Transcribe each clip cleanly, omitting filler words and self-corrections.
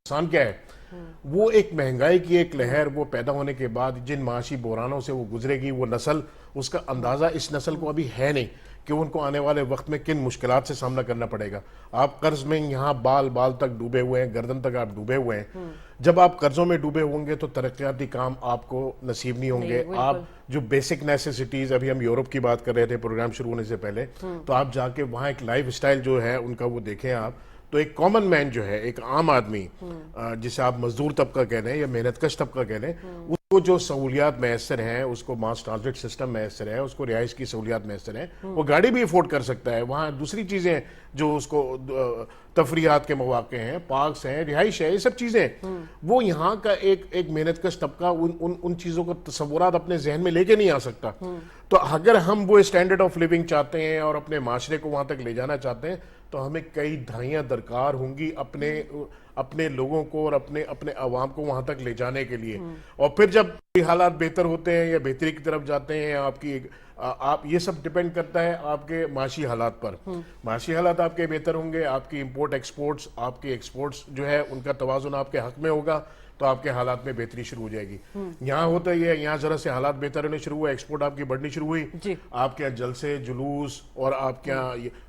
نقصان کیا ہے؟ وہ ایک مہنگائی کی ایک لہر وہ پیدا ہونے کے بعد جن معاشی بحرانوں سے وہ گزرے گی، وہ نسل، اس کا اندازہ اس نسل کو ابھی ہے نہیں کہ ان کو آنے والے وقت میں کن مشکلات سے سامنا کرنا پڑے گا. آپ قرض میں یہاں بال بال تک ڈوبے ہوئے ہیں، گردن تک آپ ڈوبے ہوئے ہیں. جب آپ قرضوں میں ڈوبے ہوں گے تو ترقیاتی کام آپ کو نصیب نہیں ہوں گے. آپ جو بیسک نیسیسٹیز، ابھی ہم یورپ کی بات کر رہے تھے پروگرام شروع ہونے سے پہلے، تو آپ جا کے وہاں ایک لائف سٹائل جو ہے ان کا وہ دیکھیں آپ، تو ایک کامن مین جو ہے، ایک عام آدمی جسے آپ مزدور طبقہ کہہ لیں یا محنت کش طبقہ کہہ لیں، اس کو جو سہولیات میسر ہیں، اس کو ماس ٹرانزٹ سسٹم میسر ہے، اس کو رہائش کی سہولیات میسر ہیں، وہ گاڑی بھی افورڈ کر سکتا ہے. وہاں دوسری چیزیں جو اس کو تفریحات کے مواقع ہیں، پارکس ہیں، رہائش ہے، یہ سب چیزیں وہ یہاں کا ایک محنت کش طبقہ ان چیزوں کو تصورات اپنے ذہن میں لے کے نہیں آ سکتا. تو اگر ہم وہ اسٹینڈرڈ آف لیونگ چاہتے ہیں اور اپنے معاشرے کو وہاں تک لے جانا چاہتے ہیں تو ہمیں کئی دہائیاں درکار ہوں گی اپنے لوگوں کو اور اپنے عوام کو وہاں تک لے جانے کے لیے. اور پھر جب حالات بہتر ہوتے ہیں یا بہتری کی طرف جاتے ہیں، آپ یہ سب ڈیپینڈ کرتا ہے آپ کے معاشی حالات پر. معاشی حالات آپ کے بہتر ہوں گے، آپ کی امپورٹ ایکسپورٹس، آپ کے ایکسپورٹس جو ہے ان کا توازن آپ کے حق میں ہوگا تو آپ کے حالات میں بہتری شروع ہو جائے گی. یہاں ہوتا ہی ہے، یہاں ذرا سے حالات بہتر ہونے شروع ہوئے، ایکسپورٹ آپ کی بڑھنی شروع ہوئی، آپ کے جلسے جلوس اور آپ کے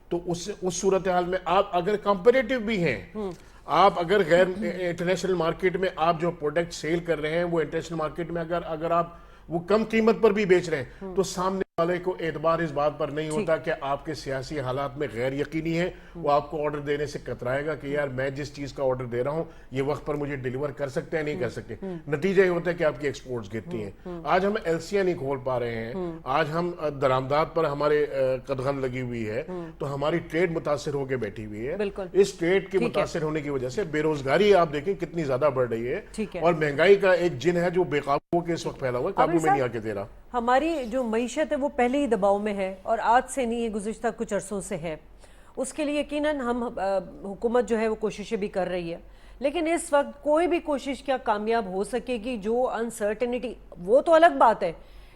تو اس صورتحال میں آپ اگر کمپیریٹیو بھی ہیں، آپ اگر غیر انٹرنیشنل مارکیٹ میں آپ جو پروڈکٹ سیل کر رہے ہیں وہ انٹرنیشنل مارکیٹ میں اگر آپ وہ کم قیمت پر بھی بیچ رہے ہیں تو سامنے والے کو اعتبار اس بات پر نہیں ہوتا کہ آپ کے سیاسی حالات میں غیر یقینی ہیں. وہ آپ کو آرڈر دینے سے کترائے گا کہ یار میں جس چیز کا آرڈر دے رہا ہوں یہ وقت پر مجھے ڈیلیور کر سکتے ہیں نہیں کر سکتے. نتیجہ یہ ہوتا ہے کہ آپ کی ایکسپورٹس گرتی ہیں. آج ہم ایلسیاں نہیں کھول پا رہے ہیں، آج ہم درآمدات پر ہمارے قدغن لگی ہوئی ہے، تو ہماری ٹریڈ متاثر ہو کے بیٹھی ہوئی ہے. اس ٹریڈ کے متاثر ہونے کی وجہ سے بے روزگاری آپ دیکھیں کتنی زیادہ بڑھ رہی ہے، اور مہنگائی کا ایک جن ہے جو بے قابو کے اس وقت پھیلا ہوا ہے، قابو میں نہیں آ کے دے رہا. ہماری جو معیشت ہے وہ پہلے ہی دباؤ میں ہے اور آج سے نہیں، یہ گزشتہ کچھ عرصوں سے ہے. اس کے لیے یقیناً ہم حکومت جو ہے وہ کوششیں بھی کر رہی ہے، لیکن اس وقت کوئی بھی کوشش کیا کامیاب ہو سکے گی؟ جو انسرٹنٹی، وہ تو الگ بات ہے.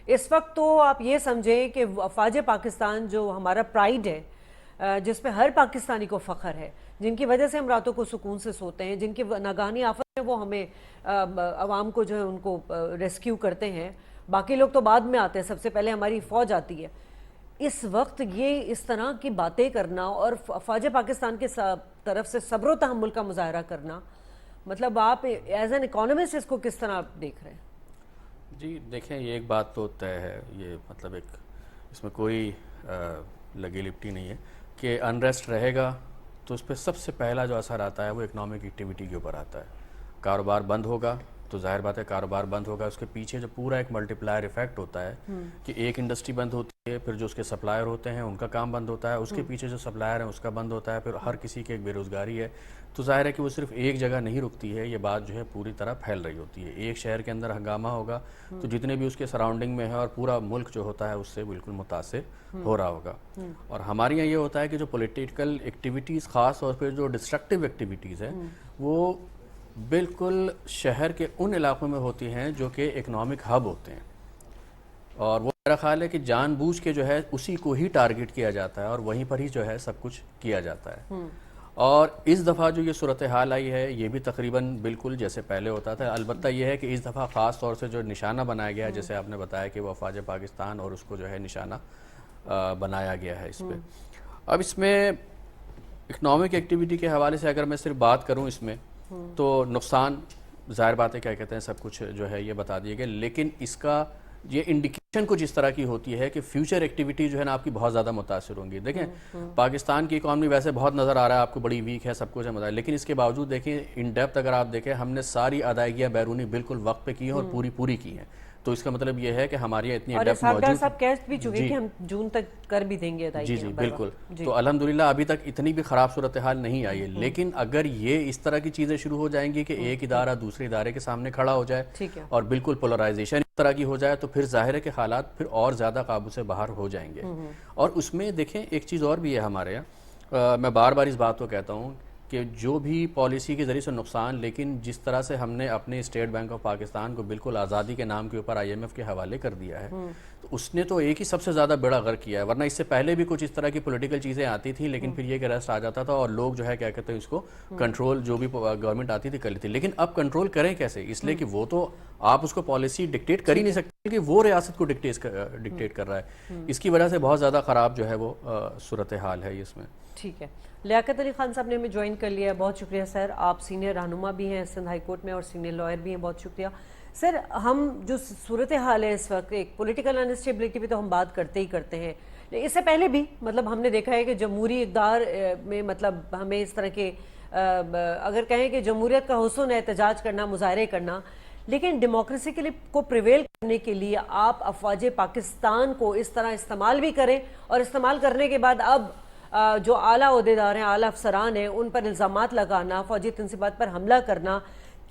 اس وقت تو آپ یہ سمجھیں کہ افواج پاکستان جو ہمارا پرائیڈ ہے، جس پہ ہر پاکستانی کو فخر ہے، جن کی وجہ سے ہم راتوں کو سکون سے سوتے ہیں، جن کی ناگہانی آفت ہے وہ ہمیں عوام کو جو ہے ان کو ریسکیو کرتے ہیں، باقی لوگ تو بعد میں آتے ہیں، سب سے پہلے ہماری فوج آتی ہے. اس وقت یہ اس طرح کی باتیں کرنا اور افواج پاکستان کے طرف سے صبر و تحمل کا مظاہرہ کرنا، مطلب آپ ایز این اکانومسٹ اس کو کس طرح دیکھ رہے ہیں؟ جی دیکھیں، یہ ایک بات تو طے ہے، یہ مطلب ایک اس میں کوئی لگی لپٹی نہیں ہے کہ انریسٹ رہے گا تو اس پہ سب سے پہلا جو اثر آتا ہے وہ اکنامک ایکٹیویٹی کے اوپر آتا ہے. کاروبار بند ہوگا تو ظاہر بات ہے کاروبار بند ہوگا، اس کے پیچھے جو پورا ایک ملٹی پلائر ایفیکٹ ہوتا ہے کہ ایک انڈسٹری بند ہوتی ہے، پھر جو اس کے سپلائر ہوتے ہیں ان کا کام بند ہوتا ہے، اس کے پیچھے جو سپلائر ہیں اس کا بند ہوتا ہے، پھر ہر کسی کی ایک بے روزگاری ہے. تو ظاہر ہے کہ وہ صرف ایک جگہ نہیں رکتی ہے، یہ بات جو ہے پوری طرح پھیل رہی ہوتی ہے. ایک شہر کے اندر ہنگامہ ہوگا تو جتنے بھی اس کے سراؤنڈنگ میں ہے اور پورا ملک جو ہوتا ہے اس سے بالکل متاثر ہو رہا ہوگا. اور ہمارے یہاں یہ ہوتا ہے کہ جو پولیٹیکل ایکٹیویٹیز خاص طور پہ جو ڈسٹرکٹیو ایکٹیویٹیز ہیں وہ بالکل شہر کے ان علاقوں میں ہوتی ہیں جو کہ اکنامک ہب ہوتے ہیں، اور وہ میرا خیال ہے کہ جان بوجھ کے جو ہے اسی کو ہی ٹارگٹ کیا جاتا ہے اور وہیں پر ہی جو ہے سب کچھ کیا جاتا ہے. اور اس دفعہ جو یہ صورتحال آئی ہے یہ بھی تقریباً بالکل جیسے پہلے ہوتا تھا. البتہ یہ ہے کہ اس دفعہ خاص طور سے جو نشانہ بنایا گیا ہے، جیسے آپ نے بتایا کہ وہ افواج پاکستان اور اس کو جو ہے نشانہ بنایا گیا ہے اس پہ. اب اس میں اکنامک ایکٹیویٹی کے حوالے سے اگر میں صرف بات کروں اس میں تو نقصان ظاہر بات ہے کیا کہتے ہیں سب کچھ جو ہے یہ بتا دیے گئے، لیکن اس کا یہ انڈیکیشن کچھ اس طرح کی ہوتی ہے کہ فیوچر ایکٹیویٹی جو ہے نا آپ کی بہت زیادہ متاثر ہوں گی. دیکھیں پاکستان کی اکانومی ویسے بہت نظر آ رہا ہے آپ کو بڑی ویک ہے، سب کچھ ہے، لیکن اس کے باوجود دیکھیں ان ڈیپتھ اگر آپ دیکھیں ہم نے ساری ادائیگیاں بیرونی بالکل وقت پہ کی ہیں اور پوری کی ہیں. تو اس کا مطلب یہ ہے کہ ہماری اتنی ڈیپتھ موجود ہے. اور صاحب کہہ بھی چکے کہ ہم جون تک کر بھی دیں گے ادائیگیاں. جی بالکل. تو الحمدللہ ابھی تک اتنی بھی خراب صورتحال نہیں آئی ہے، لیکن اگر یہ اس طرح کی چیزیں شروع ہو جائیں گی کہ ایک ادارہ دوسرے ادارے کے سامنے کھڑا ہو جائے اور بالکل پولرائزیشن اس طرح کی ہو جائے تو پھر ظاہر ہے کہ حالات پھر اور زیادہ قابو سے باہر ہو جائیں گے. اور اس میں دیکھیں ایک چیز اور بھی ہے ہمارے یہاں، میں بار بار اس بات کو کہتا ہوں کہ جو بھی پالیسی کے ذریعے سے نقصان، لیکن جس طرح سے ہم نے اپنے اسٹیٹ بینک آف پاکستان کو بالکل آزادی کے نام کے اوپر IMF کے حوالے کر دیا ہے، تو اس نے تو ایک ہی سب سے زیادہ بیڑا غرق کیا ہے. ورنہ اس سے پہلے بھی کچھ اس طرح کی پولیٹیکل چیزیں آتی تھیں، لیکن پھر یہ کہ ریسٹ آ جاتا تھا اور لوگ جو ہے کیا کہتے ہیں اس کو کنٹرول، جو بھی گورنمنٹ آتی تھی کر لیتی. لیکن اب کنٹرول کریں کیسے؟ اس لیے کہ وہ تو آپ اس کو پالیسی ڈکٹیٹ کر ہی نہیں سکتے کہ وہ ریاست کو ڈکٹیٹ کر رہا ہے. اس کی وجہ سے بہت زیادہ خراب جو ہے وہ صورتحال ہے اس میں. ٹھیک ہے. لیاقت علی خان صاحب نے ہمیں جوائن کر لیا ہے. بہت شکریہ سر. آپ سینئر رہنما بھی ہیں سندھ ہائی کورٹ میں اور سینئر لائر بھی ہیں. بہت شکریہ سر. ہم جو صورتحال ہے اس وقت، ایک پولیٹیکل انسٹیبلٹی پہ تو ہم بات کرتے ہی کرتے ہیں. اس سے پہلے بھی مطلب ہم نے دیکھا ہے کہ جمہوری اقدار میں مطلب ہمیں اس طرح کے اگر کہیں کہ جمہوریت کا حسن ہے احتجاج کرنا، مظاہرے کرنا، لیکن ڈیموکریسی کے لیے کو پریویل کرنے کے لیے آپ افواج پاکستان کو اس طرح استعمال بھی کریں، اور استعمال کرنے کے بعد اب جو اعلیٰ عہدیدار ہیں، اعلیٰ افسران ہیں، ان پر الزامات لگانا، فوجی تنصیبات پر حملہ کرنا.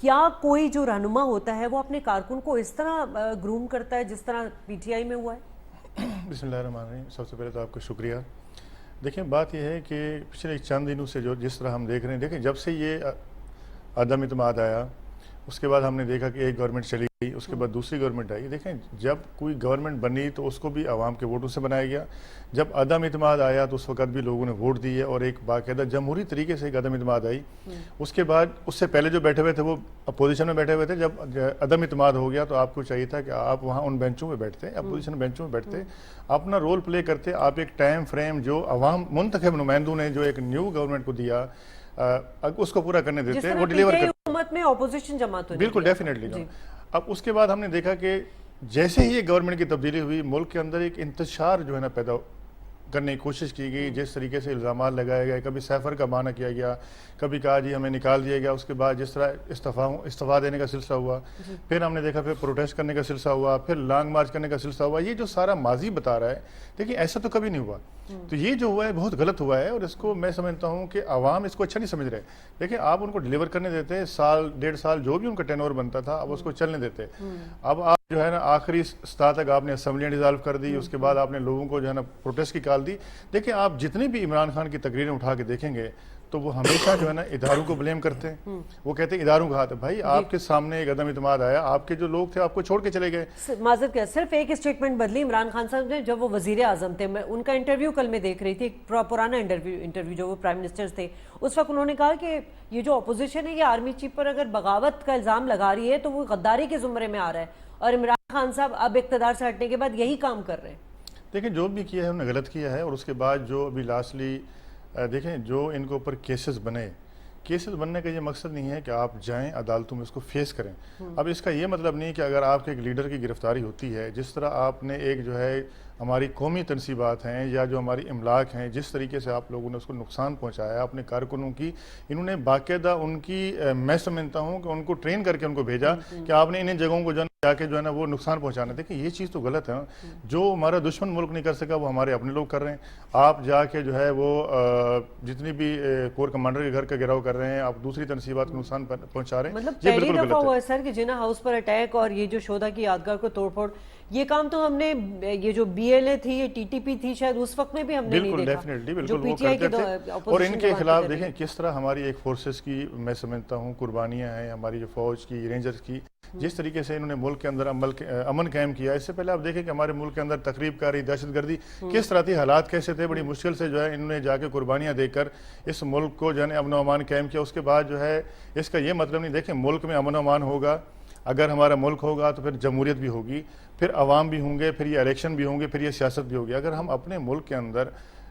کیا کوئی جو رہنما ہوتا ہے وہ اپنے کارکن کو اس طرح گروم کرتا ہے جس طرح PTI میں ہوا ہے؟ بسم اللہ الرحمن الرحیم. سب سے پہلے تو آپ کا شکریہ. دیکھیں بات یہ ہے کہ پچھلے چند دنوں سے جس طرح ہم دیکھ رہے ہیں، دیکھیں جب سے یہ عدم اعتماد آیا، اس کے بعد ہم نے دیکھا کہ ایک گورنمنٹ چلی گئی، اس کے بعد دوسری گورنمنٹ آئی. دیکھیں جب کوئی گورنمنٹ بنی تو اس کو بھی عوام کے ووٹوں سے بنایا گیا. جب عدم اعتماد آیا تو اس وقت بھی لوگوں نے ووٹ دیے اور ایک باقاعدہ جمہوری طریقے سے ایک عدم اعتماد آئی. اس کے بعد اس سے پہلے جو بیٹھے ہوئے تھے وہ اپوزیشن میں بیٹھے ہوئے تھے. جب عدم اعتماد ہو گیا تو آپ کو چاہیے تھا کہ آپ وہاں ان بینچوں میں بیٹھتے، اپوزیشن بینچوں میں بیٹھتے، اپنا رول پلے کرتے. آپ ایک ٹائم فریم جو عوام منتخب نمائندوں نے جو ایک نیو گورنمنٹ کو دیا اس کو پورا کرنے دیتے، وہ ڈیلیور کرتے. حکومت میں اپوزیشن جماعت ہوئی بالکل ڈیفینیٹلی. اب اس کے بعد ہم نے دیکھا کہ جیسے ہی یہ گورنمنٹ کی تبدیلی ہوئی، ملک کے اندر ایک انتشار جو ہے نا پیدا کرنے کی کوشش کی گئی. جس طریقے سے الزامات لگائے گئے، کبھی سیفر کا بہانہ کیا گیا، کبھی کہا جی ہمیں نکال دیا گیا. اس کے بعد جس طرح استعفیٰ دینے کا سلسلہ ہوا، پھر ہم نے دیکھا پھر پروٹیسٹ کرنے کا سلسلہ ہوا، پھر لانگ مارچ کرنے کا سلسلہ ہوا. یہ جو سارا ماضی بتا رہا ہے، دیکھیں ایسا تو کبھی نہیں ہوا. تو یہ جو ہوا ہے بہت غلط ہوا ہے، اور اس کو میں سمجھتا ہوں کہ عوام اس کو اچھا نہیں سمجھ رہے. دیکھیں آپ ان کو ڈیلیور کرنے دیتے، سال ڈیڑھ سال جو بھی ان کا ٹین اوور بنتا تھا، اب اس کو چلنے دیتے. اب آپ جو ہے نا آخری سطح تک آپ نے اسمبلیاں ڈیزالو کر دی، اس کے بعد آپ نے لوگوں کو جو ہے نا پروٹیسٹ کی کال دی. دیکھیں آپ جتنی بھی عمران خان کی تقریریں اٹھا کے دیکھیں گے تو وہ ہمیشہ جو ہے نا اداروں کو بلیم کرتے ہیں. وہ کہتے ہیں اداروں کا ہاتھ ہے. بھائی آپ کے سامنے ایک عدم اعتماد آیا، آپ کے جو لوگ تھے آپ کو چھوڑ کے چلے گئے. معذرت کیا، صرف ایک اسٹیٹمنٹ بدلی عمران خان صاحب نے جب وہ وزیر اعظم تھے. میں ان کا انٹرویو کل میں دیکھ رہی تھی، پرانا انٹرویو جو وہ پرائم منسٹر تھے. اس وقت انہوں نے کہا کہ یہ جو اپوزیشن ہے یہ آرمی چیف پر اگر بغاوت کا الزام لگا رہی ہے تو وہ غداری کے زمرے میں آ رہا ہے، اور عمران خان صاحب اب اقتدار سے ہٹنے کے بعد یہی کام کر رہے ہیں. دیکھیں جو بھی کیا ہے انہوں نے غلط کیا ہے. اور اس کے بعد جو ابھی لاسٹلی دیکھیں جو ان کے اوپر کیسز بننے کا یہ مقصد نہیں ہے کہ آپ جائیں عدالتوں میں اس کو فیس کریں. اب اس کا یہ مطلب نہیں کہ اگر آپ کے ایک لیڈر کی گرفتاری ہوتی ہے، جس طرح آپ نے ایک جو ہے ہماری قومی تنصیبات ہیں یا جو ہماری املاک ہیں، جس طریقے سے آپ لوگوں نے اس کو نقصان پہنچایا اپنے کارکنوں کی، انہوں نے باقاعدہ ان کی میں سمجھتا ہوں کہ ان کو ٹرین کر کے ان کو بھیجا کہ آپ نے انہیں جگہوں کو جا کے جو ہے نا وہ نقصان پہنچانا. دیکھیں یہ چیز تو غلط ہے. جو ہمارا دشمن ملک نہیں کر سکا وہ ہمارے اپنے لوگ کر رہے ہیں. آپ جا کے جو ہے وہ جتنی بھی کور کمانڈر کے گھر کا گھراؤ کر رہے ہیں، آپ دوسری تنصیبات کو نقصان پہنچا رہے ہیں. مطلب پہلی دفعہ ہوا ہے سر کہ جناح ہاؤس پر اٹیک اور یہ جو شہدا کی یادگار کو توڑ پھوڑ، یہ کام تو ہم نے یہ جو BLA تھی، یہ TTP تھی، شاید اس وقت میں بھی ہم نے نہیں دیکھا. بالکل وہ کرتے تھے. اور ان کے خلاف دیکھیں کس طرح ہماری ایک فورسز کی میں سمجھتا ہوں قربانیاں ہیں، ہماری جو فوج کی، رینجرز کی، جس طریقے سے انہوں نے ملک کے اندر امن قائم کیا. اس سے پہلے آپ دیکھیں کہ ہمارے ملک کے اندر تخریب کاری، دہشت گردی کس طرح تھی، حالات کیسے تھے. بڑی مشکل سے جو ہے انہوں نے جا کے قربانیاں دے کر اس ملک کو جو ہے امن و امان قائم کیا. اس کے بعد جو ہے اس کا یہ مطلب نہیں، دیکھیں ملک میں امن و امان ہوگا، اگر ہمارا ملک ہوگا تو پھر جمہوریت بھی ہوگی، پھر عوام بھی ہوں گے، پھر یہ الیکشن بھی ہوں گے، پھر یہ سیاست بھی ہوگی. اگر ہم اپنے ملک کے اندر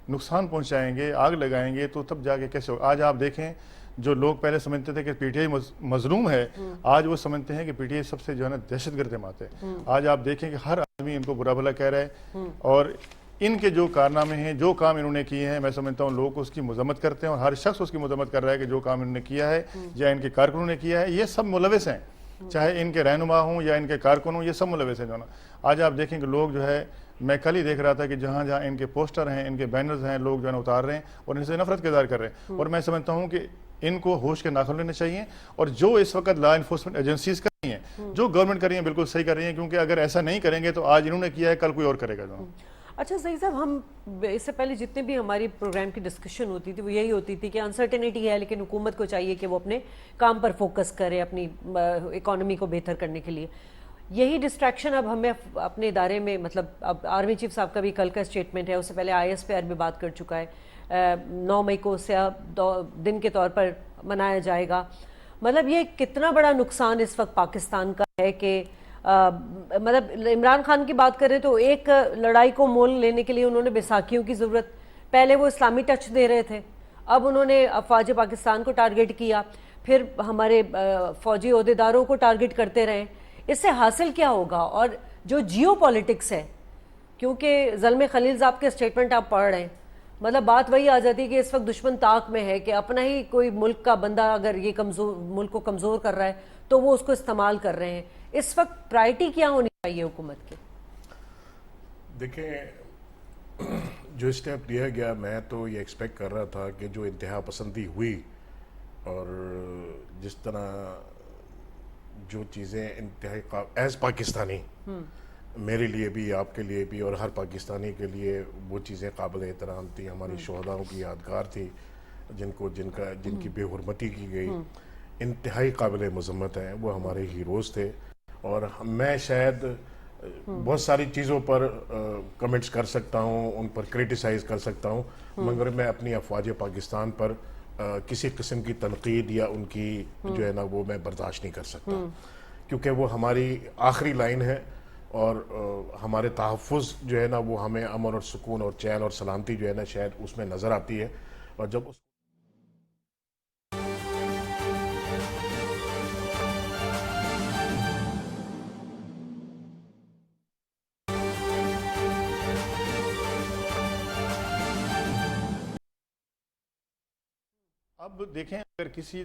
نقصان پہنچائیں گے، آگ لگائیں گے، تو تب جا کے کیسے ہوگا. آج آپ دیکھیں جو لوگ پہلے سمجھتے تھے کہ PTI مظلوم ہے، آج وہ سمجھتے ہیں کہ PTI سب سے جو ہے نا دہشت گرد جماعت ہے. آج آپ دیکھیں کہ ہر آدمی ان کو برا بھلا کہہ رہا ہے، اور ان کے جو کارنامے ہیں، جو کام انہوں نے کیے ہیں، میں سمجھتا ہوں لوگ اس کی مذمت کرتے ہیں، اور ہر شخص اس کی مذمت کر رہا ہے کہ جو کام انہوں نے کیا ہے یا ان کے کارکنوں نے کیا ہے، یہ سب ملوث ہیں. چاہے ان کے رہنما ہوں یا ان کے کارکن ہوں، یہ سب ملوث ہیں. جو نا آج آپ دیکھیں کہ لوگ جو ہے، میں کل ہی دیکھ رہا تھا کہ جہاں جہاں ان کے پوسٹر ہیں، ان کے بینرز ہیں، لوگ جو ہے نا اتار رہے ہیں اور ان سے نفرت کا اظہار کر رہے ہیں. اور میں سمجھتا ہوں کہ ان کو ہوش کے ناخن لینے چاہیے. اور جو اس وقت لا انفورسمنٹ ایجنسیز کر رہی ہیں، جو گورنمنٹ کر رہی ہیں، بالکل صحیح کر رہی ہیں، کیونکہ اگر ایسا نہیں کریں گے تو آج انہوں نے کیا ہے، کل کوئی اور کرے گا. اچھا صحیح صاحب، ہم اس سے پہلے جتنے بھی ہماری پروگرام کی ڈسکشن ہوتی تھی وہ یہی ہوتی تھی کہ انسرٹینٹی ہے، لیکن حکومت کو چاہیے کہ وہ اپنے کام پر فوکس کرے اپنی اکانومی کو بہتر کرنے کے لیے. یہی ڈسٹریکشن اب ہمیں اپنے ادارے میں، مطلب اب آرمی چیف صاحب کا بھی کل کا اسٹیٹمنٹ ہے، اس سے پہلے IS پہ بھی بات کر چکا ہے. 9 مئی کو سیاہ دن کے طور پر منایا جائے گا. مطلب یہ کتنا بڑا نقصان اس وقت پاکستان کا ہے کہ مطلب عمران خان کی بات کریں تو ایک لڑائی کو مول لینے کے لیے انہوں نے بیساکھیوں کی ضرورت، پہلے وہ اسلامی ٹچ دے رہے تھے، اب انہوں نے افواج پاکستان کو ٹارگٹ کیا، پھر ہمارے فوجی عہدیداروں کو ٹارگٹ کرتے رہے. اس سے حاصل کیا ہوگا؟ اور جو جیو پالیٹکس ہے، کیونکہ زلمے خلیل صاحب کے اسٹیٹمنٹ آپ پڑھ رہے ہیں، مطلب بات وہی آ جاتی ہے کہ اس وقت دشمن طاق میں ہے کہ اپنا ہی کوئی ملک کا بندہ اگر یہ ملک کو کمزور کر رہا ہے تو وہ اس کو استعمال کر رہے ہیں. اس وقت پرائرٹی کیا ہونی چاہیے حکومت کی؟ دیکھیں، جو اسٹیپ لیا گیا، میں تو یہ ایکسپیکٹ کر رہا تھا کہ جو انتہا پسندی ہوئی اور جس طرح جو چیزیں انتہائی ایز پاکستانی، میرے لیے بھی، آپ کے لیے بھی اور ہر پاکستانی کے لیے وہ چیزیں قابل احترام تھیں. ہماری شہداؤں کی یادگار تھی جن کی بے حرمتی کی گئی، انتہائی قابل مذمت ہیں. وہ ہمارے ہیروز تھے اور میں شاید بہت ساری چیزوں پر کمنٹس کر سکتا ہوں، ان پر کریٹیسائز کر سکتا ہوں، مگر میں اپنی افواج پاکستان پر کسی قسم کی تنقید یا ان کی جو ہے نا وہ میں برداشت نہیں کر سکتا، کیونکہ وہ ہماری آخری لائن ہے اور ہمارے تحفظ جو ہے نا وہ ہمیں امن اور سکون اور چین اور سلامتی جو ہے نا شاید اس میں نظر آتی ہے. اور جب اب دیکھیں، اگر کسی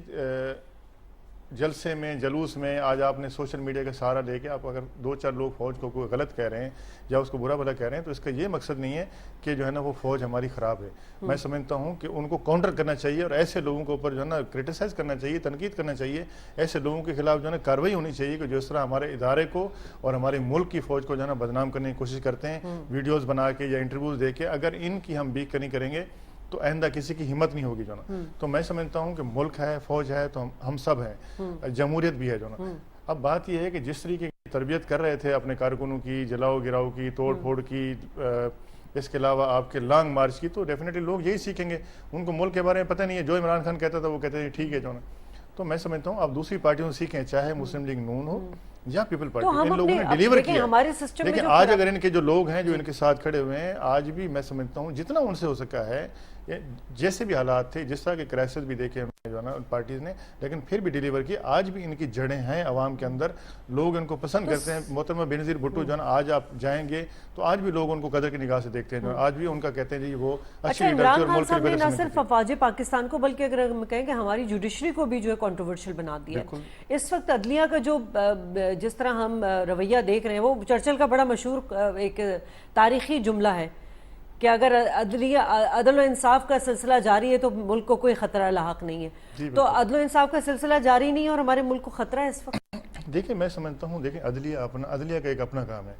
جلسے میں، جلوس میں آج آپ نے سوشل میڈیا کا سہارا لے کے آپ اگر 2-4 لوگ فوج کو کوئی غلط کہہ رہے ہیں یا اس کو برا بھلا کہہ رہے ہیں تو اس کا یہ مقصد نہیں ہے کہ جو ہے نا وہ فوج ہماری خراب ہے. میں سمجھتا ہوں کہ ان کو کاؤنٹر کرنا چاہیے اور ایسے لوگوں کے اوپر جو ہے نا کرٹیسائز کرنا چاہیے، تنقید کرنا چاہیے. ایسے لوگوں کے خلاف جو ہے نا کارروائی ہونی چاہیے کہ جو اس طرح ہمارے ادارے کو اور ہمارے ملک کی فوج کو جو ہے نا بدنام کرنے کی کوشش کرتے ہیں ویڈیوز بنا کے یا انٹرویوز دے کے. اگر ان کی ہم بیک نہیں کریں گے تو آئندہ کسی کی ہمت نہیں ہوگی جو نا. تو میں سمجھتا ہوں کہ ملک ہے، فوج ہے تو ہم سب ہیں، جمہوریت بھی ہے جو نا. اب بات یہ ہے کہ جس طریقے کی تربیت کر رہے تھے اپنے کارکنوں کی، جلاؤ گراؤ کی، توڑ پھوڑ کی، اس کے علاوہ آپ کے لانگ مارچ کی، تو ڈیفینیٹلی لوگ یہی سیکھیں گے. ان کو ملک کے بارے میں پتہ نہیں ہے، جو عمران خان کہتا تھا وہ کہتے ہیں ٹھیک ہے جو نا. تو میں سمجھتا ہوں آپ دوسری پارٹیوں سے سیکھیں، چاہے مسلم لیگ نون ہو یا پیپل پارٹی. ان لوگوں نے ڈیلیور کیا. لیکن آج اگر ان کے جو لوگ ہیں جو ان کے ساتھ کھڑے ہوئے ہیں، آج بھی میں سمجھتا ہوں جتنا ان سے ہو سکا ہے، جیسے بھی حالات تھے، جس طرح کے کرائسس بھی دیکھے جو نا پارٹیز نے، لیکن پھر بھی ڈیلیور کی. آج بھی ان کی جڑیں ہیں عوام کے اندر، لوگ ان کو پسند کرتے ہیں. محترمہ بینظیر بھٹو جو ہے نا، آج آپ جائیں گے تو آج بھی لوگ ان کو قدر کی نگاہ سے دیکھتے ہیں. آج بھی ان کا کہتے ہیں جی وہ اچھی لیڈر تھے اور ملک کے لیے نہ صرف افواج پاکستان کو بلکہ اگر ہم کہیں کہ ہماری جوڈیشری کو بھی جو ہے کنٹروورشل بنا دیا. اس وقت عدلیہ کا جو جس طرح ہم رویہ دیکھ رہے ہیں، وہ چرچل کا بڑا مشہور ایک تاریخی جملہ ہے کہ اگر عدل و انصاف کا سلسلہ جاری ہے تو ملک کو کوئی خطرہ لاحق نہیں ہے. تو عدل و انصاف کا سلسلہ جاری نہیں ہے اور ہمارے ملک کو خطرہ ہے اس وقت. دیکھیں، میں سمجھتا ہوں، دیکھیں عدلیہ کا ایک اپنا کام ہے،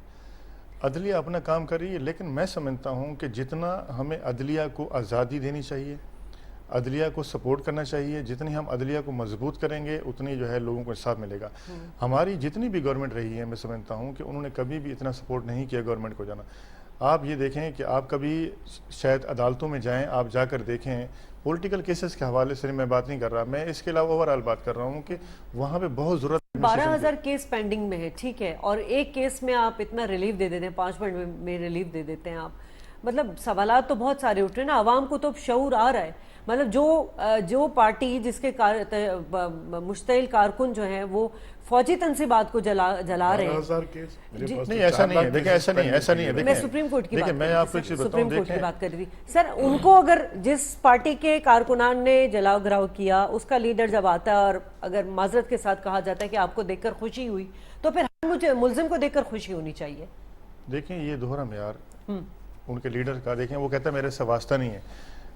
عدلیہ اپنا کام کر رہی ہے. لیکن میں سمجھتا ہوں کہ جتنا ہمیں عدلیہ کو آزادی دینی چاہیے، عدلیہ کو سپورٹ کرنا چاہیے، جتنی ہم عدلیہ کو مضبوط کریں گے اتنی جو ہے لوگوں کو انصاف ملے گا. ہماری جتنی بھی گورنمنٹ رہی ہے، میں سمجھتا ہوں کہ انہوں نے کبھی بھی اتنا سپورٹ نہیں کیا گورنمنٹ کو جانا. آپ یہ دیکھیں کہ آپ کبھی شاید عدالتوں میں جائیں، آپ جا کر دیکھیں. پولیٹیکل کیسز کے حوالے سے میں بات نہیں کر رہا، میں اس کے علاوہ اوورآل بات کر رہا ہوں کہ وہاں پہ بہت ضرورت. 12,000 کیس پینڈنگ میں ہے، ٹھیک ہے، اور ایک کیس میں آپ اتنا ریلیف دے دیتے ہیں، 5 منٹ میں ریلیف دے دیتے ہیں آپ. مطلب سوالات تو بہت سارے اٹھ رہے ہیں نا. عوام کو تو شعور آ رہا ہے. مطلب جو پارٹی جس کے مشتعل کارکن جو ہیں وہ فوجی تنصیبات کو جلا رہے ہیں. نہیں، ایسا نہیں ہے. دیکھیں، ایسا نہیں ہے. میں سپریم کورٹ کی سپریم کورٹ کی بات کر رہی تھی. سر، ان کو اگر جس پارٹی کے کارکنان نے جلاؤ گراؤ کیا، اس کا لیڈر جب آتا ہے اور اگر معذرت کے ساتھ کہا جاتا ہے کہ آپ کو دیکھ کر خوشی ہوئی، تو پھر مجھے ملزم کو دیکھ کر خوشی ہونی چاہیے. دیکھیں، یہ دوہرا معیار ان کے لیڈر کا. دیکھیں، وہ کہتا ہے میرے سے واسطہ نہیں ہے.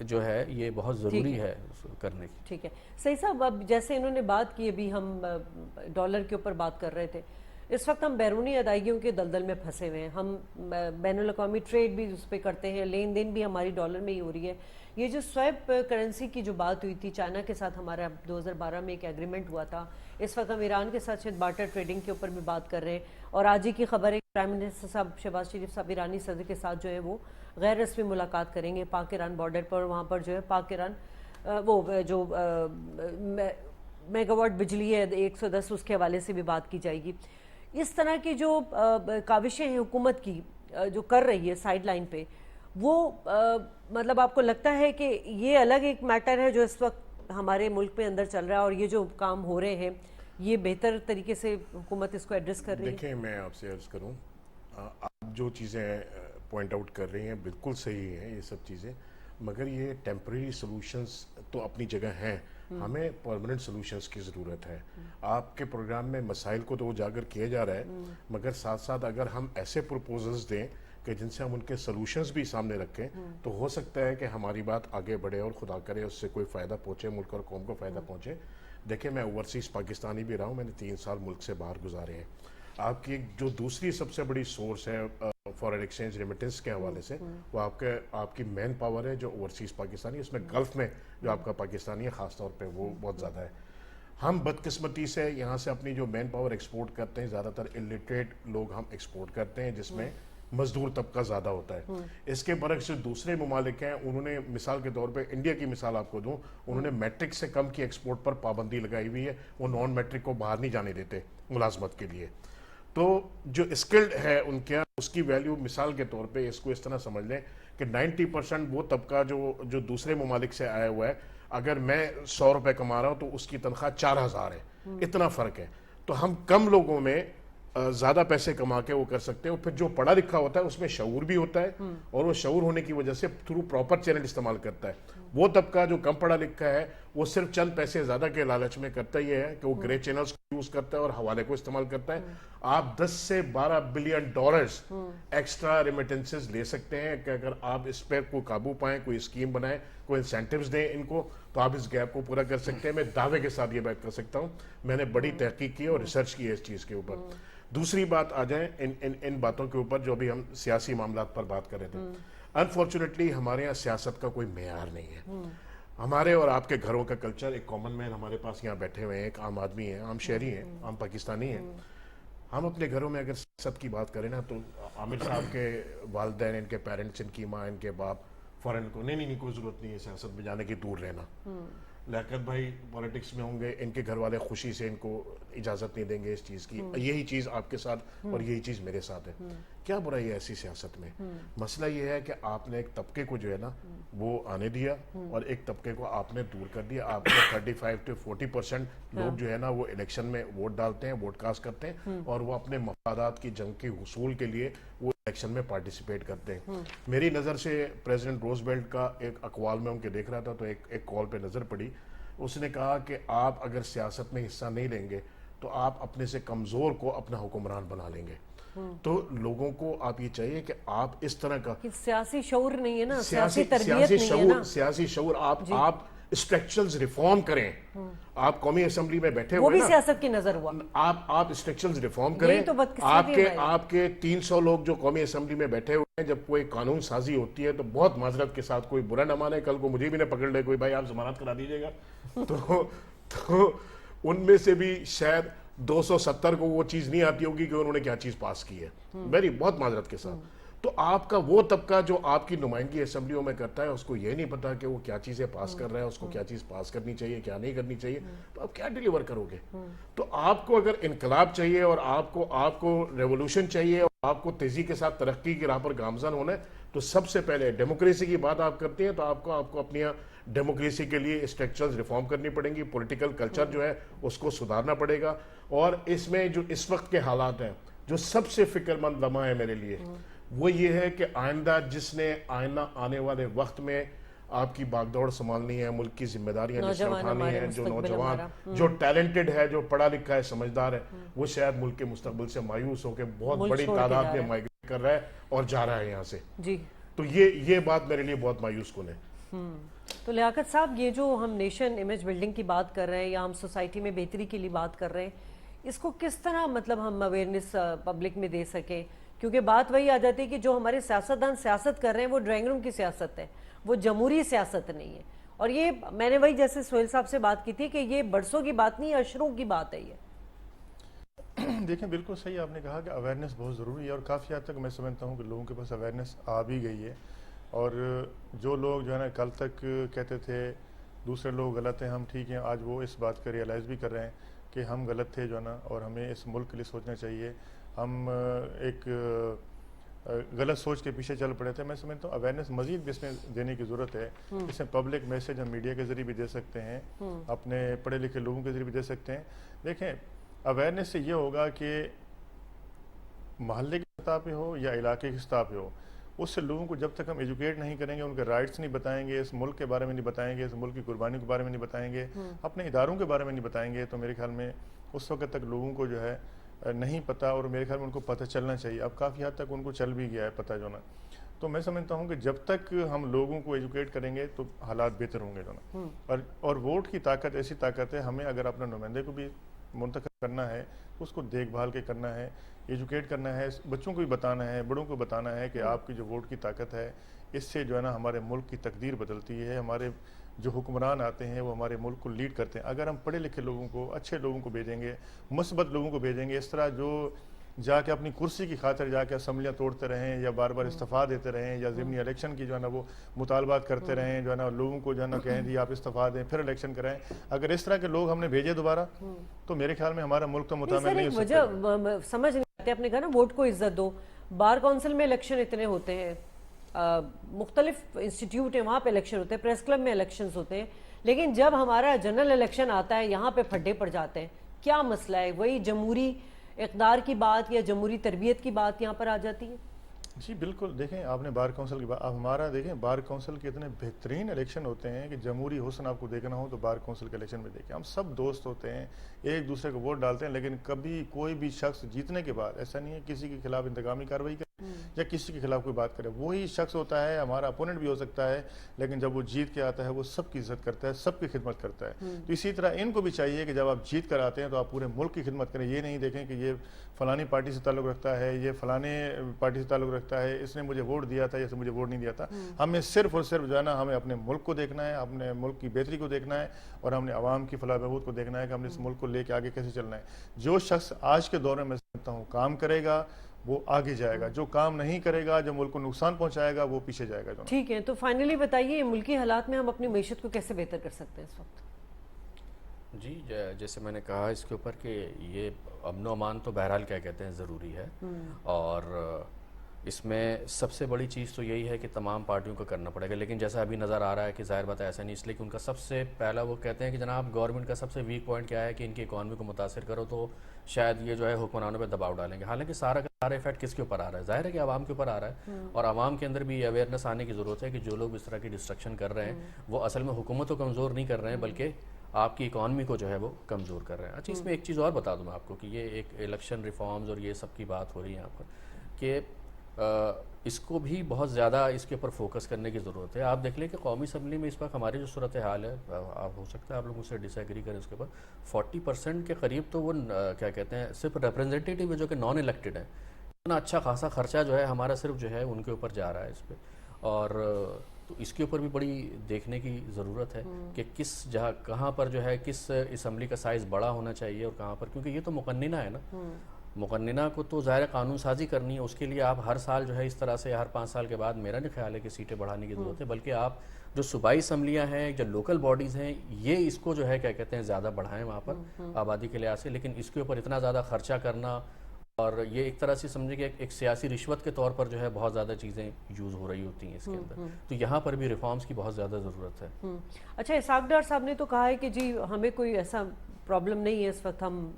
جو ہے یہ بہت ضروری ہے کرنے کی. ٹھیک ہے صحیح صاحب. اب جیسے انہوں نے بات کی, ابھی ہم ڈالر کے اوپر بات کر رہے تھے, اس وقت ہم بیرونی ادائیگیوں کے دلدل میں پھنسے ہوئے ہیں. ہم بین الاقوامی ٹریڈ بھی اس پہ کرتے ہیں, لین دین بھی ہماری ڈالر میں ہی ہو رہی ہے. یہ جو سویپ کرنسی کی جو بات ہوئی تھی چائنا کے ساتھ, ہمارا 2012 میں ایک ایگریمنٹ ہوا تھا. اس وقت ہم ایران کے ساتھ شاید بارٹر ٹریڈنگ کے اوپر بھی بات کر رہے ہیں. اور آج ہی کی خبر ہے پرائم منسٹر صاحب شہباز شریف صاحب ایرانی صدر کے ساتھ جو ہے وہ غیر رسمی ملاقات کریں گے پاک ایران بارڈر پر. وہاں پر جو ہے پاک ایران وہ جو میگا واٹ بجلی ہے 110, اس کے حوالے سے بھی بات کی جائے گی. اس طرح کی جو کاوشیں ہیں حکومت کی جو کر رہی ہے سائیڈ لائن پہ, وہ مطلب آپ کو لگتا ہے کہ یہ الگ ایک میٹر ہے جو اس وقت ہمارے ملک میں اندر چل رہا ہے, اور یہ جو کام ہو رہے ہیں یہ بہتر طریقے سے حکومت اس کو ایڈریس کر رہی ہے؟ دیکھیں میں آپ سے عرض کروں, آپ جو چیزیں پوائنٹ آؤٹ کر رہی ہیں بالکل صحیح ہیں یہ سب چیزیں, مگر یہ ٹیمپریری سولوشنز تو اپنی جگہ ہیں, ہمیں پرماننٹ سولوشنز کی ضرورت ہے. آپ کے پروگرام میں مسائل کو تو اجاگر کیا جا رہا ہے, مگر ساتھ ساتھ اگر ہم ایسے پروپوزلز دیں کہ جن سے ہم ان کے سولوشنز بھی سامنے رکھیں تو ہو سکتا ہے کہ ہماری بات آگے بڑھے اور خدا کرے اس سے کوئی فائدہ پہنچے, ملک اور قوم کو فائدہ پہنچے. دیکھیں میں اوورسیز پاکستانی بھی رہا ہوں, میں نے 3 سال ملک سے باہر گزارے ہیں. آپ کی جو دوسری سب سے بڑی سورس ہے فارن ایکسچینج ریمیٹنس کے حوالے سے, وہ آپ کی مین پاور ہے جو اوورسیز پاکستانی, اس میں گلف میں جو آپ کا پاکستانی ہے خاص طور پہ وہ بہت زیادہ ہے. ہم بدقسمتی سے یہاں سے اپنی جو مین پاور ایکسپورٹ کرتے ہیں, زیادہ تر الٹریٹ لوگ ہم ایکسپورٹ کرتے ہیں جس میں مزدور طبقہ زیادہ ہوتا ہے. اس کے برعکس جو دوسرے ممالک ہیں انہوں نے مثال کے طور پہ انڈیا کی مثال آپ کو دوں, انہوں نے میٹرک سے کم کی ایکسپورٹ پر پابندی لگائی ہوئی ہے, وہ نان میٹرک کو باہر نہیں جانے دیتے ملازمت کے لیے. تو جو اسکلڈ ہے ان کے اس کی ویلیو مثال کے طور پہ اس کو اس طرح سمجھ لیں کہ 90% وہ طبقہ جو دوسرے ممالک سے آیا ہوا ہے, اگر میں 100 روپے کما رہا ہوں تو اس کی تنخواہ 4000 ہے, اتنا فرق ہے. تو ہم کم لوگوں میں زیادہ پیسے کما کے وہ کر سکتے ہیں. اور پھر جو پڑھا لکھا ہوتا ہے اس میں شعور بھی ہوتا ہے, اور وہ شعور ہونے کی وجہ سے تھرو پراپر چینل استعمال کرتا ہے. وہ طبقہ جو کم پڑھا لکھا ہے وہ صرف چند پیسے زیادہ کے لالچ میں کرتا یہ ہے کہ وہ گرے چینلز کو یوز کرتا ہے اور حوالے کو استعمال کرتا ہے. آپ 10 سے 12 بلین ڈالرز ایکسٹرا ریمیٹنسز لے سکتے ہیں کہ اگر آپ اس پہ کوئی قابو پائیں, کوئی اسکیم بنائیں, کوئی انسینٹیوز دیں ان کو, تو آپ اس گیپ کو پورا کر سکتے ہیں. میں دعوے کے ساتھ یہ بات کر سکتا ہوں, میں نے بڑی تحقیق کی اور ریسرچ کی ہے اس چیز کے اوپر. دوسری بات آ جائیں ان باتوں کے اوپر جو ابھی ہم سیاسی معاملات پر بات کر رہے تھے. انفارچونیٹلی ہمارے یہاں سیاست کا کوئی معیار نہیں ہے. ہمارے اور آپ کے گھروں کا کلچر, ایک کامن مین ہمارے پاس یہاں بیٹھے ہوئے ہیں, ایک عام آدمی ہے, عام شہری ہیں, عام پاکستانی ہیں. ہم اپنے گھروں میں اگر سیاست کی بات کریں نا تو عامر صاحب کے والدین, ان کے پیرنٹس, ان کی ماں, ان کے باپ فوراً کو نہیں کوئی ضرورت نہیں ہے سیاست میں جانے کی, دور رہنا. لیاقت بھائی پولیٹکس میں ہوں گے, ان کے گھر والے خوشی سے ان کو اجازت نہیں دیں گے اس چیز کی. یہی چیز آپ کے ساتھ اور یہی چیز میرے ساتھ ہے. کیا برائی ہے ایسی سیاست میں؟ مسئلہ یہ ہے کہ آپ نے ایک طبقے کو جو ہے نا وہ آنے دیا اور ایک طبقے کو آپ نے دور کر دیا. آپ کے 35 سے 40% لوگ جو ہے نا وہ الیکشن میں ووٹ ڈالتے ہیں, ووٹ کاسٹ کرتے ہیں, اور وہ اپنے مفادات کی جنگ کے حصول کے لیے وہ الیکشن میں پارٹیسپیٹ کرتے ہیں. میری نظر سے پریزیڈنٹ روزویلٹ کا ایک اقوال میں ان کے دیکھ رہا تھا تو ایک کال پہ نظر پڑی. اس نے کہا کہ آپ اگر سیاست میں حصہ نہیں لیں گے تو آپ اپنے سے کمزور کو اپنا حکمران بنا لیں گے. تو لوگوں کو آپ یہ چاہیے کہ آپ اس طرح کا سیاسی شعور نہیں ہے نا, سیاسی تربیت نہیں ہے نا, سیاسی شعور آپ اسٹرکچرلز ریفارم کریں. آپ قومی اسمبلی میں بیٹھے وہ ہوئے بھی سیاست کی نظر ہوا. آپ اسٹرکچرلز ریفارم کریں. آپ کے 300 لوگ جو قومی اسمبلی میں بیٹھے ہوئے ہیں, جب کوئی قانون سازی ہوتی ہے تو بہت معذرت کے ساتھ, کوئی برا نہ مانے, کل کو مجھے بھی نہ پکڑ لے کوئی, بھائی آپ ضمانت کرا دیجیے گا, تو ان میں سے بھی شاید 270 کو وہ چیز نہیں آتی ہوگی کہ انہوں نے کیا چیز پاس کی ہے, میری بہت معذرت کے ساتھ. تو آپ کا وہ طبقہ جو آپ کی نمائندگی اسمبلیوں میں کرتا ہے اس کو یہ نہیں پتا کہ وہ کیا چیزیں پاس کر رہا ہے, اس کو کیا چیز پاس کرنی چاہیے, کیا نہیں کرنی چاہیے, تو آپ کیا ڈیلیور کرو گے؟ تو آپ کو اگر انقلاب چاہیے اور آپ کو ریولوشن چاہیے اور آپ کو تیزی کے ساتھ ترقی کی راہ پر گامزن ہونا ہے, تو سب سے پہلے ڈیموکریسی کی بات آپ کرتے ہیں تو آپ کو اپنی ڈیموکریسی کے لیے اسٹرکچرز ریفارم کرنی پڑیں گی, پولیٹیکل کلچر جو ہے اس کو سدھارنا پڑے گا. اور اس میں جو اس وقت کے حالات ہیں, جو سب سے فکر مند لمحہ ہے میرے لیے, وہ یہ ہے کہ آئندہ جس نے آنے والے وقت میں آپ کی باغ دوڑ سنبھالنی ہے, ملک کی ذمہ داریاں جس نے اٹھانی ہے, جو نوجوان, جو ٹیلنٹڈ ہے, جو پڑھا لکھا ہے, سمجھدار ہے, وہ شاید ملک کے مستقبل سے مایوس ہو کے بہت بڑی تعداد میں مائیگریٹ کر رہا ہے اور جا رہا ہے یہاں سے. تو یہ بات میرے لیے بہت مایوس کن ہے. تو لیاقت صاحب یہ جو ہم نیشن امیج بلڈنگ کی بات کر رہے ہیں یا ہم سوسائٹی میں بہتری کے لیے بات کر رہے ہیں، اس کو کس طرح مطلب ہم اویئرنیس پبلک میں دے سکیں؟ کیونکہ بات وہی آ جاتی ہے کہ جو ہمارے سیاستدان سیاست کر رہے ہیں وہ ڈرائنگ روم کی سیاست ہے، وہ جمہوری سیاست نہیں ہے. اور یہ میں نے وہی جیسے سہیل صاحب سے بات کی تھی کہ یہ برسوں کی بات نہیں، اشروں کی بات ہے. یہ دیکھیں بالکل صحیح آپ نے کہا کہ اویئرنیس بہت ضروری ہے، اور کافی حد تک میں سمجھتا ہوں کہ لوگوں کے پاس اویئرنیس آ بھی گئی ہے. اور جو لوگ جو ہے نا کل تک کہتے تھے دوسرے لوگ غلط ہیں ہم ٹھیک ہیں، آج وہ اس بات کا ریئلائز بھی کر رہے ہیں کہ ہم غلط تھے جو ہے نا، اور ہمیں اس ملک کے لیے سوچنا چاہیے. ہم ایک غلط سوچ کے پیچھے چل پڑے تھے. میں سمجھتا ہوں اویئرنیس مزید بھی اس میں دینے کی ضرورت ہے. اس میں پبلک میسج ہم میڈیا کے ذریعے بھی دے سکتے ہیں، اپنے پڑھے لکھے لوگوں کے ذریعے بھی دے سکتے ہیں. دیکھیں اویئرنیس سے یہ ہوگا کہ محلے کی سطح پہ ہو یا علاقے کی سطح پہ ہو، اس سے لوگوں کو جب تک ہم ایجوکیٹ نہیں کریں گے، ان کے رائٹس نہیں بتائیں گے، اس ملک کے بارے میں نہیں بتائیں گے، اس ملک کی قربانی کے بارے میں نہیں بتائیں گے، اپنے اداروں کے بارے میں نہیں بتائیں گے، تو میرے خیال میں اس وقت تک لوگوں کو جو ہے نہیں پتہ. اور میرے خیال میں ان کو پتہ چلنا چاہیے. اب کافی حد تک ان کو چل بھی گیا ہے پتہ جو نا. تو میں سمجھتا ہوں کہ جب تک ہم لوگوں کو ایجوکیٹ کریں گے تو حالات بہتر ہوں گے جو نا. اور ووٹ کی طاقت ایسی طاقت ہے، ہمیں اگر اپنے نمائندے کو بھی منتخب کرنا ہے تو اس کو دیکھ بھال کے کرنا ہے، ایجوکیٹ کرنا ہے، بچوں کو بھی بتانا ہے، بڑوں کو بتانا ہے کہ آپ کی جو ووٹ کی طاقت ہے اس سے جو ہے نا ہمارے ملک کی تقدیر بدلتی ہے. ہمارے جو حکمران آتے ہیں وہ ہمارے ملک کو لیڈ کرتے ہیں. اگر ہم پڑھے لکھے لوگوں کو، اچھے لوگوں کو بھیجیں گے، مثبت لوگوں کو بھیجیں گے، اس طرح جو جا کے اپنی کرسی کی خاطر جا کے اسمبلیاں توڑتے رہیں یا بار بار استعفیٰ دیتے رہیں یا ضمنی الیکشن کی جو ہے نا وہ مطالبات کرتے رہیں، جو ہے نا لوگوں کو جو ہے نا کہیں جی آپ استعفیٰ دیں پھر الیکشن کرائیں، اگر اس طرح کے لوگ ہم نے بھیجے دوبارہ تو میرے خیال میں ہمارا ملک تو متعامل نہیں ہو سکتا. وجہ سمجھ نہیں آتی. آپ نے کہا نا ووٹ کو عزت دو. بار کونسل میں الیکشن اتنے ہوتے ہیں، مختلف انسٹیٹیوٹ ہیں وہاں پہ الیکشن ہوتے ہیں، پریس کلب میں الیکشنز ہوتے ہیں، لیکن جب ہمارا جنرل الیکشن آتا ہے یہاں پہ پھڈے پڑ جاتے ہیں. کیا مسئلہ ہے؟ وہی جمہوری اقدار کی بات یا جمہوری تربیت کی بات یہاں پر آ جاتی ہے. جی بالکل. دیکھیں آپ نے بار کونسل کی بات، اب ہمارا دیکھیں بار کونسل کے اتنے بہترین الیکشن ہوتے ہیں کہ جمہوری حسن آپ کو دیکھنا ہو تو بار کونسل کے الیکشن میں دیکھیں. ہم سب دوست ہوتے ہیں، ایک دوسرے کو ووٹ ڈالتے ہیں، لیکن کبھی کوئی بھی شخص جیتنے کے بعد ایسا نہیں ہے کسی کے خلاف انتقامی کارروائی کرے یا کسی کے خلاف کوئی بات کرے. وہی شخص ہوتا ہے، ہمارا اپوننٹ بھی ہو سکتا ہے، لیکن جب وہ جیت کے آتا ہے وہ سب کی عزت کرتا ہے، سب کی خدمت کرتا ہے. تو اسی طرح ان کو بھی چاہیے کہ جب آپ جیت کر آتے ہیں تو آپ پورے ملک کی خدمت کریں. یہ نہیں دیکھیں کہ یہ فلانی پارٹی سے تعلق رکھتا ہے، یہ فلانے پارٹی سے تعلق رکھتا ہے، اس نے مجھے ووٹ دیا تھا یا مجھے ووٹ نہیں دیا تھا. ہمیں صرف اور صرف جو ہے نا ہمیں اپنے ملک کو دیکھنا ہے، اپنے ملک کی بہتری کو دیکھنا ہے، اور ہم نے عوام کی فلاح بہبود کو دیکھنا ہے کہ ہم نے اس ملک کو لے کے آگے کیسے چلنا ہے. جو شخص آج کے دور میں سمجھتا ہوں کام کرے گا وہ آگے جائے گا، جو کام نہیں کرے گا، جو ملک کو نقصان پہنچائے گا وہ پیچھے جائے گا. ٹھیک ہے، تو فائنلی بتائیے ملکی حالات میں ہم اپنی معیشت کو کیسے بہتر کر سکتے ہیں اس وقت؟ جی جیسے میں نے کہا اس کے اوپر کہ یہ امن و امان تو بہرحال کیا کہتے ہیں ضروری ہے، اور اس میں سب سے بڑی چیز تو یہی ہے کہ تمام پارٹیوں کو کرنا پڑے گا. لیکن جیسا ابھی نظر آ رہا ہے کہ ظاہر بات ہے ایسا نہیں، اس لیے کہ ان کا سب سے پہلا وہ کہتے ہیں کہ جناب گورنمنٹ کا سب سے ویک پوائنٹ کیا ہے کہ ان کی اکانومی کو متاثر کرو تو شاید یہ جو ہے حکمرانوں پہ دباؤ ڈالیں گے. حالانکہ سارا کا سارا افیکٹ کس کے اوپر آ رہا ہے؟ ظاہر ہے کہ عوام کے اوپر آ رہا ہے، اور عوام کے اندر بھی اویئرنیس آنے کی ضرورت ہے کہ جو لوگ اس طرح کی ڈسٹرکشن کر رہے ہیں وہ اصل میں حکومت کو کمزور نہیں کر رہے ہیں بلکہ آپ کی اکانومی کو جو ہے وہ کمزور کر رہے ہیں. اچھا اس میں ایک چیز اور بتا دوں میں آپ کو کہ یہ ایک الیکشن ریفارمز اور یہ سب کی بات ہو رہی ہے یہاں پر کہ اس کو بھی بہت زیادہ اس کے اوپر فوکس کرنے کی ضرورت ہے. آپ دیکھ لیں کہ قومی اسمبلی میں اس وقت ہماری جو صورتحال ہے، آپ ہو سکتا ہے آپ لوگ مجھ سے ڈس ایگری کریں اس کے اوپر، 40% کے قریب تو وہ کیا کہتے ہیں صرف ریپرزنٹیٹیو جو کہ نان الیکٹڈ ہیں. اتنا اچھا خاصا خرچہ جو ہے ہمارا صرف جو ہے ان کے اوپر جا رہا ہے اس پہ. اور تو اس کے اوپر بھی بڑی دیکھنے کی ضرورت ہے کہ کس جہاں کہاں پر جو ہے کس اسمبلی کا سائز بڑا ہونا چاہیے اور کہاں پر، کیونکہ یہ تو مقننہ ہے نا. مقننہ کو تو ظاہر قانون سازی کرنی ہے، اس کے لیے آپ ہر سال جو ہے اس طرح سے ہر 5 سال کے بعد میرا نہیں خیال ہے کہ سیٹیں بڑھانے کی ضرورت ہے، بلکہ آپ جو صوبائی اسمبلیاں ہیں جو لوکل باڈیز ہیں یہ اس کو جو ہے کیا کہتے ہیں زیادہ بڑھائیں وہاں پر آبادی کے لحاظ سے. لیکن اس کے اوپر اتنا زیادہ خرچہ کرنا اور یہ ایک طرح سے سمجھے کہ ایک سیاسی رشوت کے طور پر جو ہے بہت زیادہ چیزیں یوز ہو رہی ہوتی ہیں اس کے اندر. تو یہاں پر بھی ریفارمز کی بہت زیادہ ضرورت ہے. اچھا اسحاق ڈار صاحب نے تو کہا ہے کہ جی ہمیں کوئی ایسا پرابلم نہیں ہے اس وقت، ہم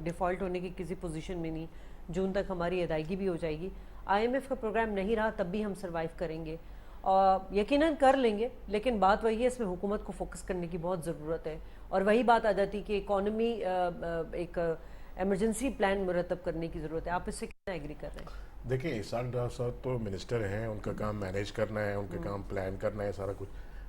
ڈیفالٹ ہونے کی کسی پوزیشن میں نہیں، جون تک ہماری ادائیگی بھی ہو جائے گی. IMF کا پروگرام نہیں رہا تب بھی ہم سروائیو کریں گے، اور یقیناً کر لیں گے. لیکن بات وہی ہے اس میں حکومت کو فوکس کرنے کی بہت ضرورت ہے، اور وہی بات آ جاتی کہ اکانومی ایک ایمرجنسی پلان مرتب کرنے کی ضرورت ہے. آپ اس سے کتنا ایگری کر رہے ہیں؟ دیکھیں اسحاق ڈار صاحب تو منسٹر ہیں، ان کا کام مینیج کرنا ہے، ان کا کام پلان کرنا ہے سارا کچھ.